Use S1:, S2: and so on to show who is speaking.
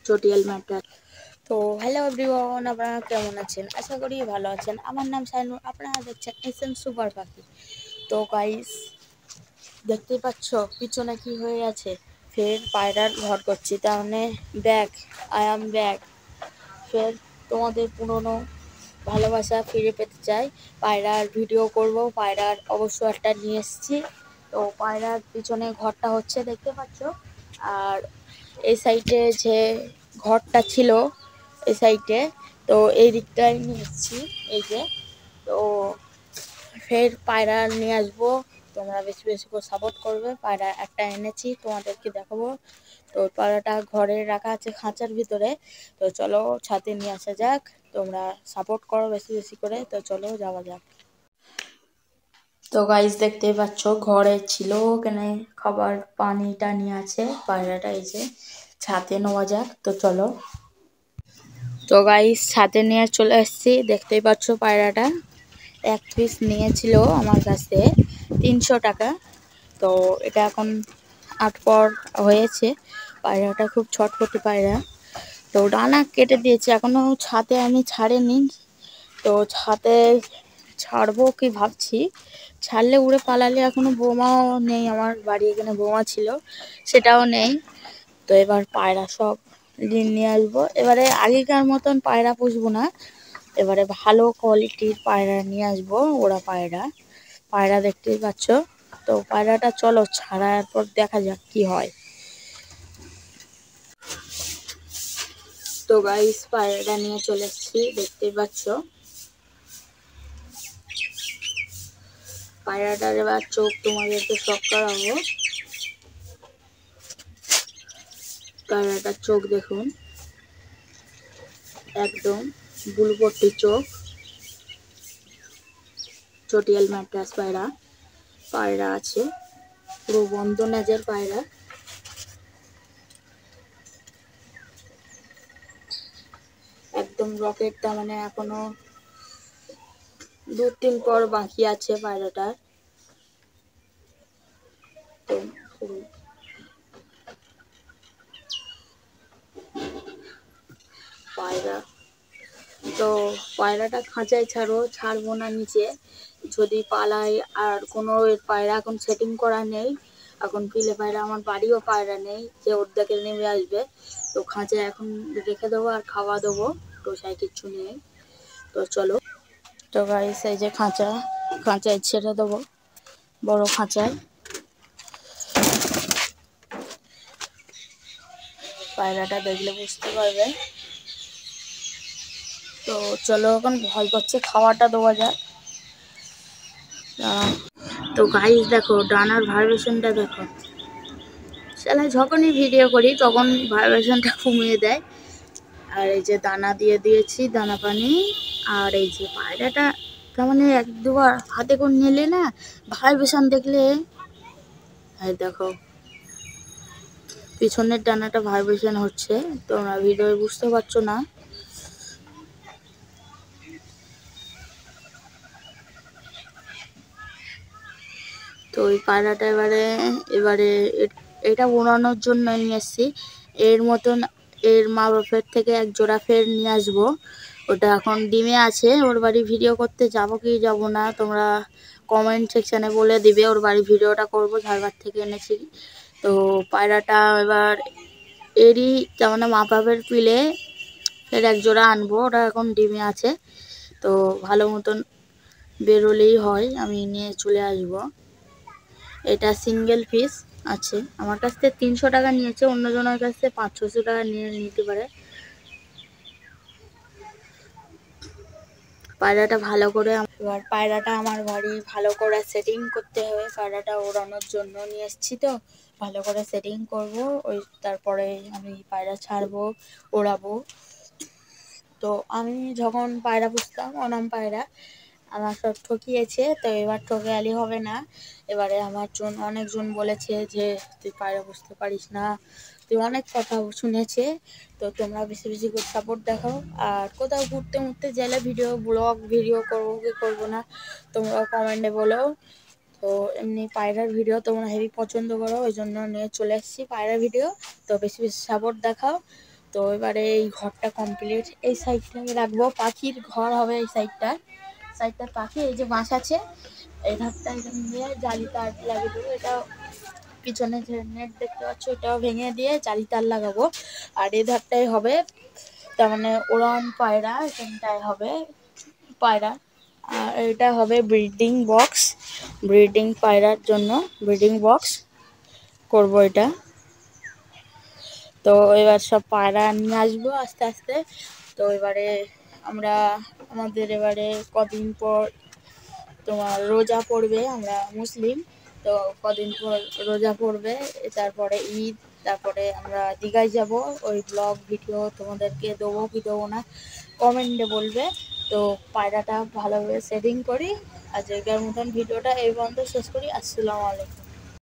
S1: চটিয়াল mattress. তো hello everyone, আপনারা কেমন আছেন? আশা করি ভালো আছেন। আমার নাম শাইনুর, আপনারা দেখছেন এসএম সুপার পাখি। তো গাইস, দেখতেই পাচ্ছ পিছনে কি হয়ে আছে, ফের পায়রার ঘর করছি, তার মানে ব্যাক, আই অ্যাম ব্যাক। ফের তোমাদের পুরনো ভালোবাসা ফিরে পেতে চাই। পায়রার ভিডিও করব, পায়রার অবশ্য একটা নিয়ে এসেছি। তো পায়রার পিছনে ঘরটা হচ্ছে, দেখতে পাচ্ছ। আর এই সাইডে যে ঘরটা ছিল, এই সাইডে, তো এই দিকটাই নিয়ে এসেছি। এই যে, তো ফের পায়রা নিয়ে আসবো, তোমরা বেশি বেশি করে সাপোর্ট করবে। পায়রা একটা এনেছি, তোমাদেরকে দেখাবো। তো পায়রাটা ঘরে রাখা আছে খাঁচার ভিতরে। তো চলো ছাদে নিয়ে আসা যাক, তোমরা সাপোর্ট করো বেশি বেশি করে। তো চলো যাওয়া যাক। তো গাইস, দেখতেই পাচ্ছ ঘরে ছিল, ওখানে খাবার পানিটা নিয়ে আছে পায়রাটা। এই যে ছাদে নেওয়া যাক, তো চলো। তো গাইস, ছাদে নিয়ে চলে এসেছি, দেখতেই পাচ্ছ পায়রাটা। এক পিস নিয়েছিল আমার কাছে 300 টাকা। তো এটা এখন 8 পর হয়েছে। পায়রাটা খুব ছটপটি পায়রা। তো ডানা কেটে দিয়েছে, এখনো ছাদে আমি ছাড়িনি। তো ছাদে ছাড়বো কি ভাবছি, ছাড়লে উড়ে পালালে। এখনো বোমাও নেই আমার বাড়ি, এখানে বোমা ছিল, সেটাও নেই। তো এবার পায়রা সব নিয়ে আসবো। এবারে আগেকার মতন পায়রা পুষবো না, এবারে ভালো কোয়ালিটির পায়রা নিয়ে আসবো। ওরা পায়রা পায়রা দেখতেই পাচ্ছ। তো পায়রাটা চলো ছাড়ার পর দেখা যাক কি হয়। তো গাইস, পায়রাটা নিয়ে চলে এসেছি, দেখতেই পাচ্ছ। পায়রাটার এবার চোখ তোমাদেরকে শক করাবো। পায়রাটার চোখ দেখুন, একদম বুলপট্টি চোখ। চটিয়াল ম্যাট্রাস পায়রা পায়রা আছে, পুরো বন্ধ নেজের পায়রা। একদম রকেট, তার মানে এখনো 2-3 পর বাকি আছে পায়রাটার। তো পায়রা, তো পায়রাটা খাঁচায় ছাড়বো না নিচে, যদি পালাই। আর কোনো পায়রা এখন সেটিং করা নেই, এখন পিলে পায়রা, আমার বাড়িও পায়রা নেই যে ওর দিকে নেমে আসবে। তো খাঁচায় এখন রেখে দেবো আর খাওয়া দেবো, টোসায় কিচ্ছু নেই। তো চলো। তো গাইস, এই যে খাঁচায় ছেড়ে দেবো, বড় খাঁচায়। পায়রাটা দেখলে বুঝতে পারবে। তো চলো, এখন ভয় করছে, খাওয়াটা দেওয়া যাক। তো গাইস দেখো, ডানার ভাইব্রেশনটা দেখো। শালা যখনই ভিডিও করি তখন ভাইব্রেশনটা কমিয়ে দেয়। আর এই যে দানা দিয়ে দিয়েছি, দানা পানি। আর এই যে পায়রাটা, তার মানে 1-2বার হাতে করে নিলে না, ভাইব্রেশন দেখলে। এই দেখো, পিছনের ডানাটা ভাইব্রেশন হচ্ছে, তোমরা ভিডিও বুঝতে পারছো না। তো ওই পায়রাটা এবারে এবারে এটা উড়ানোর জন্য নিয়ে এসছি। এর মতন এর মা বাপের থেকে এক জোড়া ফের নিয়ে আসবো। ওটা এখন ডিমে আছে, ওর বাড়ি ভিডিও করতে যাবো কি যাবো না, তোমরা কমেন্ট সেকশানে বলে দিবে। ওর বাড়ি ভিডিওটা করবো, ঝাড়বাড় থেকে এনেছি। তো পায়রাটা এবার এরই, তার মানে মা বাপের পিলে ফের এক জোড়া আনবো, ওটা এখন ডিমে আছে। তো ভালো মতন বেরোলেই হয়, আমি নিয়ে চলে আসবো। এটা সিঙ্গেল পিস আছে, আমার কাছ থেকে 300 টাকা নিয়েছে, অন্যজনের কাছ থেকে 500-600 টাকা নিয়ে নিতে পারে। পায়রাটা ভালো করে, এবার পায়রাটা আমার বাড়ি ভালো করে সেটিং করতে হবে। পায়রাটা ওড়ানোর জন্য নিয়ে এসেছি, তো ভালো করে সেটিং করব। ওই তারপরে আমি পায়রা ছাড়বো, ওড়াবো। তো আমি যখন পায়রা পুষতাম, অনাম পায়রা, আমার সব ঠকিয়েছে। তো এবার ঠকালি হবে না। এবারে আমার অনেকজন বলেছে যে তুই পায়রা বুঝতে পারিস না, তুই অনেক কথা শুনেছে। তো তোমরা বেশি বেশি করে সাপোর্ট দেখাও। আর কোথাও ঘুরতে মুড়তে গেলে ব্লগ ভিডিও করবো কি করবো না, তোমরা কমেন্টে বলো। তো এমনি পায়রার ভিডিও তোমরা হেভি পছন্দ করো, ওই জন্য নিয়ে চলে এসেছি পায়রার ভিডিও। তো বেশি বেশি সাপোর্ট দেখাও। তো এবারে এই ঘরটা কমপ্লিট, এই সাইডটাকে রাখবো, পাখির ঘর হবে এই সাইডটা পাখি, এই যে বাঁশ আছে এই ধারটা এখানে নিয়ে জালি তার লাগিয়ে দেবো। এটা পিছনে যে নেট দেখতে পাচ্ছ এটাও ভেঙে দিয়ে জালি তার লাগাবো। আর এই ধারটাই হবে তার মানে উড়ান পায়রা, এখানটায় হবে পায়রা। আর এটা হবে ব্রিডিং পায়রার জন্য ব্রিডিং বক্স করব এটা। তো এবার সব পায়রা নিয়ে আসবো আস্তে আস্তে। তো এবারে আমাদের এবারে কদিন পর তোমার রোজা পড়বে, আমরা মুসলিম, তো কদিন পর রোজা পড়বে, তারপরে ঈদ, তারপরে আমরা দীঘায় যাব। ওই ব্লগ ভিডিও তোমাদেরকে দেবো কি দেবো না কমেন্টে বলবে। তো পায়রাটা ভালোভাবে সেটিং করি। আজকের মতন ভিডিওটা এই পর্যন্ত শেষ করি। আসসালামু আলাইকুম।